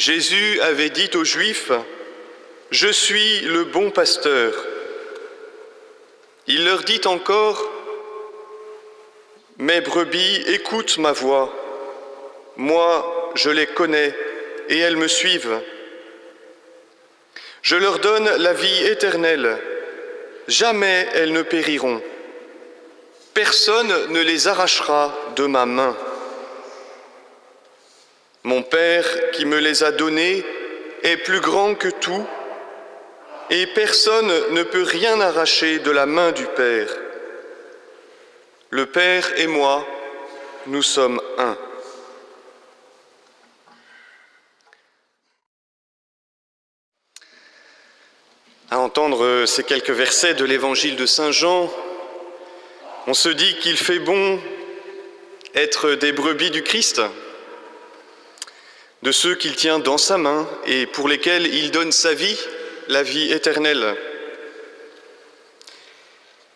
Jésus avait dit aux Juifs « Je suis le bon pasteur ». Il leur dit encore « Mes brebis écoutent ma voix. Moi, je les connais et elles me suivent. Je leur donne la vie éternelle. Jamais elles ne périront. Personne ne les arrachera de ma main. Mon Père qui me les a donnés est plus grand que tout, et personne ne peut rien arracher de la main du Père. Le Père et moi, nous sommes un. À entendre ces quelques versets de l'Évangile de Saint Jean, on se dit qu'il fait bon être des brebis du Christ, de ceux qu'il tient dans sa main et pour lesquels il donne sa vie, la vie éternelle.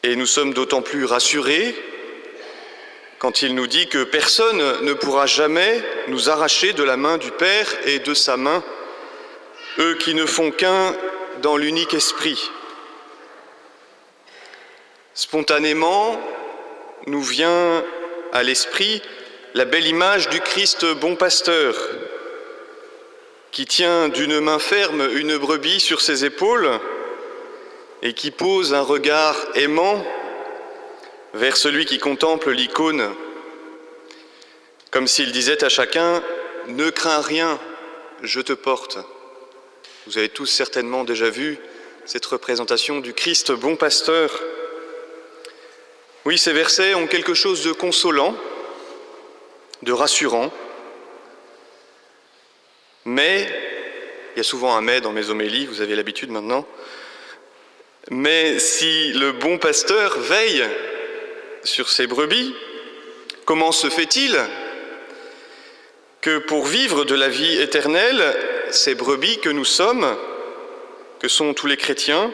Et nous sommes d'autant plus rassurés quand il nous dit que personne ne pourra jamais nous arracher de la main du Père et de sa main, eux qui ne font qu'un dans l'unique esprit. Spontanément, nous vient à l'esprit la belle image du Christ bon pasteur, qui tient d'une main ferme une brebis sur ses épaules et qui pose un regard aimant vers celui qui contemple l'icône, comme s'il disait à chacun « Ne crains rien, je te porte ». Vous avez tous certainement déjà vu cette représentation du Christ bon pasteur. Oui, ces versets ont quelque chose de consolant, de rassurant, mais, il y a souvent un « mais » dans mes homélies, vous avez l'habitude maintenant, mais si le bon pasteur veille sur ses brebis, comment se fait-il que pour vivre de la vie éternelle, ces brebis que nous sommes, que sont tous les chrétiens,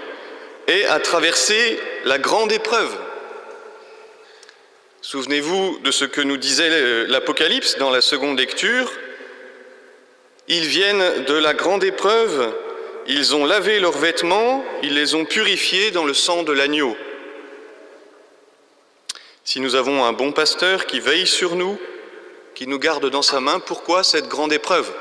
aient à traverser la grande épreuve? Souvenez-vous de ce que nous disait l'Apocalypse dans la seconde lecture. Ils viennent de la grande épreuve, ils ont lavé leurs vêtements, ils les ont purifiés dans le sang de l'agneau. Si nous avons un bon pasteur qui veille sur nous, qui nous garde dans sa main, pourquoi cette grande épreuve?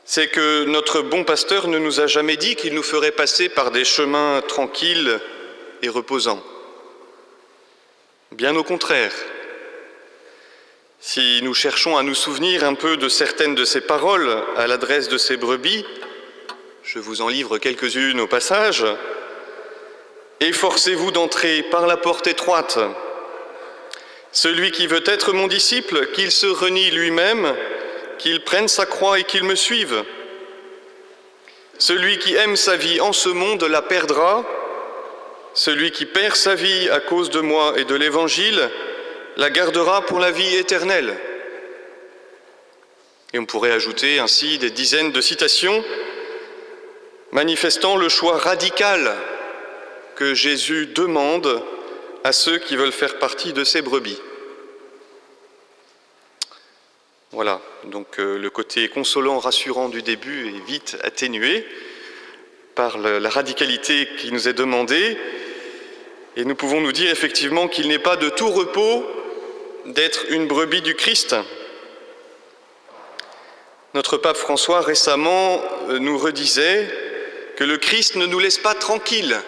C'est que notre bon pasteur ne nous a jamais dit qu'il nous ferait passer par des chemins tranquilles et reposants. Bien au contraire. Si nous cherchons à nous souvenir un peu de certaines de ces paroles à l'adresse de ces brebis, je vous en livre quelques-unes au passage. « Efforcez-vous d'entrer par la porte étroite. Celui qui veut être mon disciple, qu'il se renie lui-même, qu'il prenne sa croix et qu'il me suive. Celui qui aime sa vie en ce monde la perdra. Celui qui perd sa vie à cause de moi et de l'Évangile la gardera pour la vie éternelle. » Et on pourrait ajouter ainsi des dizaines de citations manifestant le choix radical que Jésus demande à ceux qui veulent faire partie de ses brebis. Voilà, donc le côté consolant, rassurant du début est vite atténué par la radicalité qui nous est demandée, et nous pouvons nous dire effectivement qu'il n'est pas de tout repos d'être une brebis du Christ. Notre pape François récemment nous redisait que le Christ ne nous laisse pas tranquilles.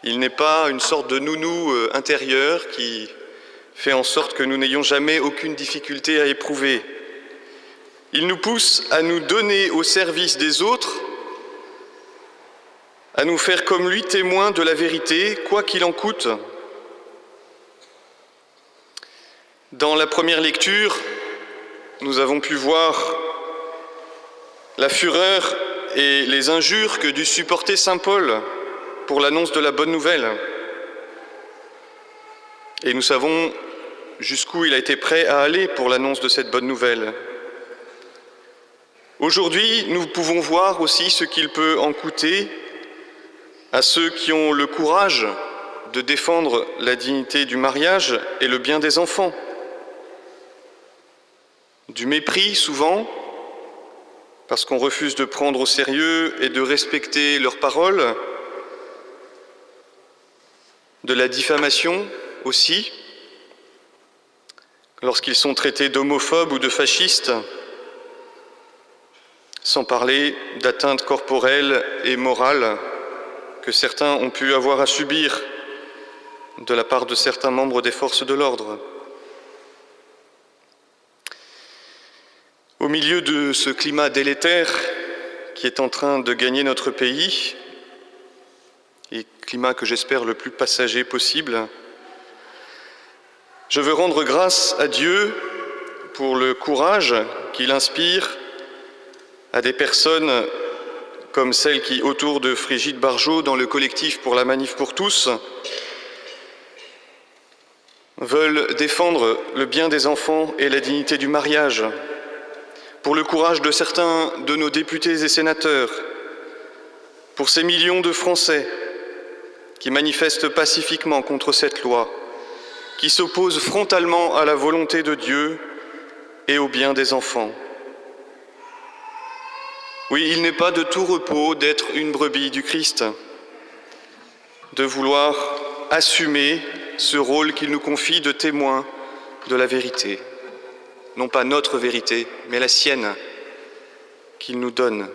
Il n'est pas une sorte de nounou intérieur qui fait en sorte que nous n'ayons jamais aucune difficulté à éprouver. Il nous pousse à nous donner au service des autres, à nous faire comme lui témoin de la vérité, quoi qu'il en coûte. Dans la première lecture, nous avons pu voir la fureur et les injures que dut supporter saint Paul pour l'annonce de la bonne nouvelle. Et nous savons jusqu'où il a été prêt à aller pour l'annonce de cette bonne nouvelle. Aujourd'hui, nous pouvons voir aussi ce qu'il peut en coûter à ceux qui ont le courage de défendre la dignité du mariage et le bien des enfants. Du mépris souvent, parce qu'on refuse de prendre au sérieux et de respecter leurs paroles. De la diffamation aussi, lorsqu'ils sont traités d'homophobes ou de fascistes, sans parler d'atteintes corporelles et morales que certains ont pu avoir à subir de la part de certains membres des forces de l'ordre. Au milieu de ce climat délétère qui est en train de gagner notre pays, et climat que j'espère le plus passager possible, je veux rendre grâce à Dieu pour le courage qu'il inspire à des personnes comme celles qui, autour de Frigide Barjot, dans le collectif pour la Manif pour tous, veulent défendre le bien des enfants et la dignité du mariage, pour le courage de certains de nos députés et sénateurs, pour ces millions de Français qui manifestent pacifiquement contre cette loi, qui s'opposent frontalement à la volonté de Dieu et au bien des enfants. Oui, il n'est pas de tout repos d'être une brebis du Christ, de vouloir assumer ce rôle qu'il nous confie de témoin de la vérité. Non pas notre vérité, mais la sienne qu'il nous donne.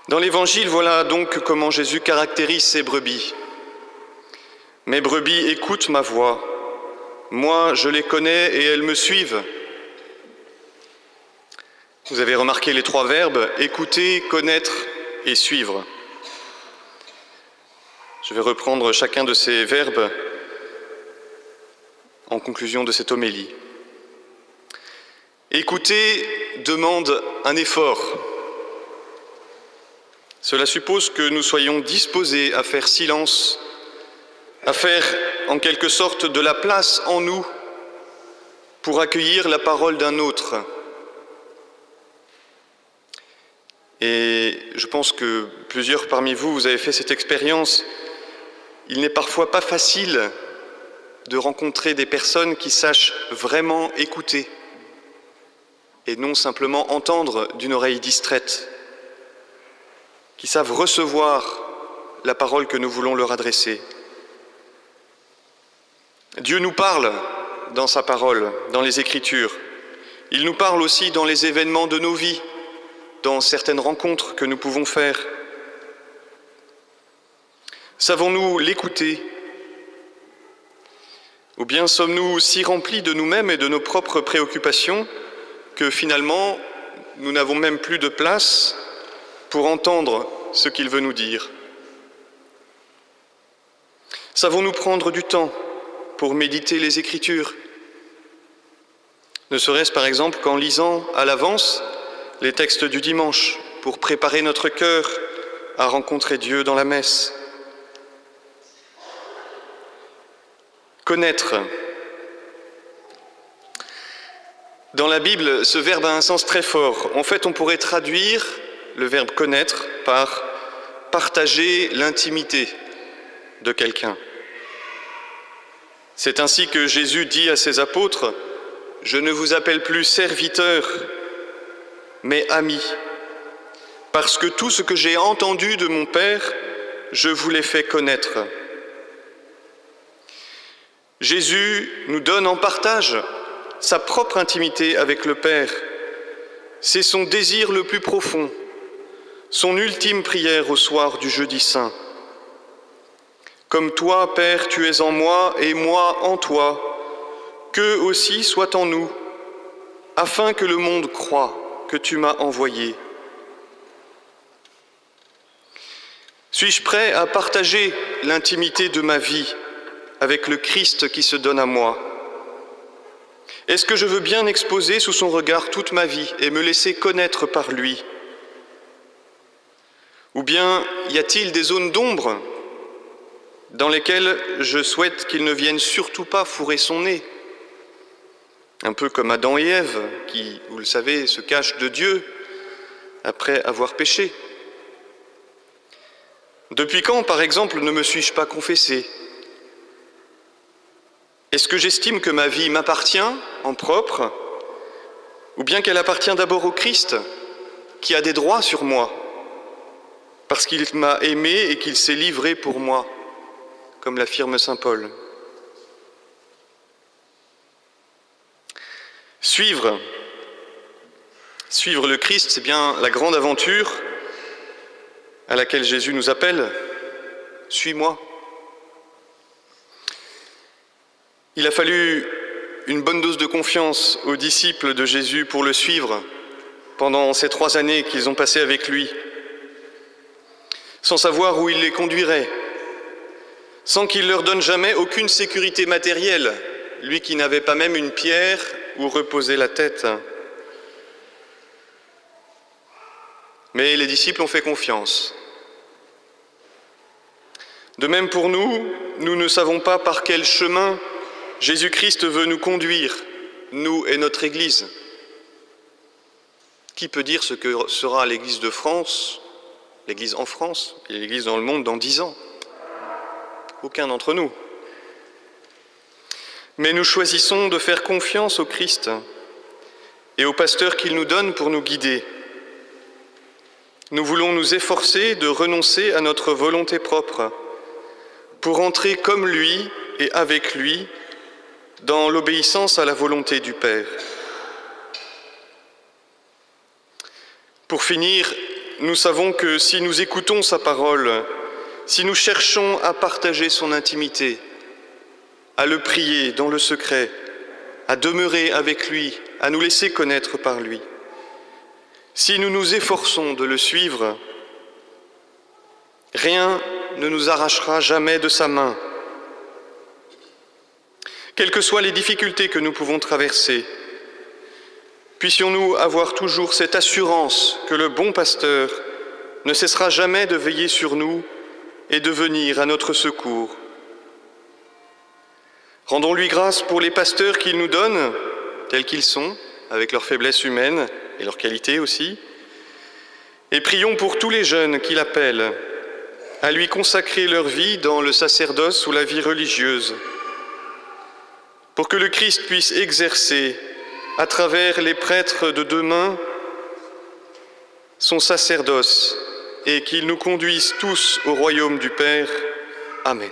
Dans l'Évangile, voilà donc comment Jésus caractérise ses brebis. « Mes brebis écoutent ma voix. Moi, je les connais et elles me suivent. » Vous avez remarqué les trois verbes « écouter »,« connaître » et « suivre ». Je vais reprendre chacun de ces verbes en conclusion de cette homélie. Écouter demande un effort. Cela suppose que nous soyons disposés à faire silence, à faire en quelque sorte de la place en nous pour accueillir la parole d'un autre. Et je pense que plusieurs parmi vous, vous avez fait cette expérience. Il n'est parfois pas facile de rencontrer des personnes qui sachent vraiment écouter et non simplement entendre d'une oreille distraite, qui savent recevoir la parole que nous voulons leur adresser. Dieu nous parle dans sa parole, dans les Écritures. Il nous parle aussi dans les événements de nos vies, dans certaines rencontres que nous pouvons faire. Savons-nous l'écouter? Ou bien sommes-nous si remplis de nous-mêmes et de nos propres préoccupations que finalement nous n'avons même plus de place pour entendre ce qu'il veut nous dire? Savons-nous prendre du temps pour méditer les Écritures? Ne serait-ce par exemple qu'en lisant à l'avance les textes du dimanche pour préparer notre cœur à rencontrer Dieu dans la messe. Connaître. Dans la Bible, ce verbe a un sens très fort. En fait, on pourrait traduire le verbe connaître par partager l'intimité de quelqu'un. C'est ainsi que Jésus dit à ses apôtres « Je ne vous appelle plus serviteurs, mais amis, parce que tout ce que j'ai entendu de mon Père, je vous l'ai fait connaître. » Jésus nous donne en partage sa propre intimité avec le Père. C'est son désir le plus profond, son ultime prière au soir du jeudi saint. Comme toi, Père, tu es en moi et moi en toi, qu'eux aussi soient en nous, afin que le monde croie que tu m'as envoyé. Suis-je prêt à partager l'intimité de ma vie avec le Christ qui se donne à moi? Est-ce que je veux bien exposer sous son regard toute ma vie et me laisser connaître par lui? Ou bien y a-t-il des zones d'ombre dans lesquelles je souhaite qu'il ne vienne surtout pas fourrer son nez? Un peu comme Adam et Ève, qui, vous le savez, se cachent de Dieu après avoir péché. Depuis quand, par exemple, ne me suis-je pas confessé? Est-ce que j'estime que ma vie m'appartient en propre, ou bien qu'elle appartient d'abord au Christ, qui a des droits sur moi, parce qu'il m'a aimé et qu'il s'est livré pour moi, comme l'affirme saint Paul? Suivre le Christ, c'est bien la grande aventure à laquelle Jésus nous appelle. Suis-moi. Il a fallu une bonne dose de confiance aux disciples de Jésus pour le suivre pendant ces 3 années qu'ils ont passées avec lui, sans savoir où il les conduirait, sans qu'il leur donne jamais aucune sécurité matérielle, lui qui n'avait pas même une pierre où reposer la tête. Mais les disciples ont fait confiance. De même pour nous, nous ne savons pas par quel chemin Jésus-Christ veut nous conduire, nous et notre Église. Qui peut dire ce que sera l'Église de France, l'Église en France et l'Église dans le monde dans 10 ans? Aucun d'entre nous. Mais nous choisissons de faire confiance au Christ et au pasteur qu'il nous donne pour nous guider. Nous voulons nous efforcer de renoncer à notre volonté propre pour entrer comme lui et avec lui dans l'obéissance à la volonté du Père. Pour finir, nous savons que si nous écoutons sa parole, si nous cherchons à partager son intimité, à le prier dans le secret, à demeurer avec lui, à nous laisser connaître par lui, si nous nous efforçons de le suivre, rien ne nous arrachera jamais de sa main. Quelles que soient les difficultés que nous pouvons traverser, puissions-nous avoir toujours cette assurance que le bon pasteur ne cessera jamais de veiller sur nous et de venir à notre secours. Rendons-lui grâce pour les pasteurs qu'il nous donne, tels qu'ils sont, avec leurs faiblesses humaines et leurs qualités aussi, et prions pour tous les jeunes qu'il appelle à lui consacrer leur vie dans le sacerdoce ou la vie religieuse, pour que le Christ puisse exercer, à travers les prêtres de demain, son sacerdoce, et qu'il nous conduise tous au royaume du Père. Amen.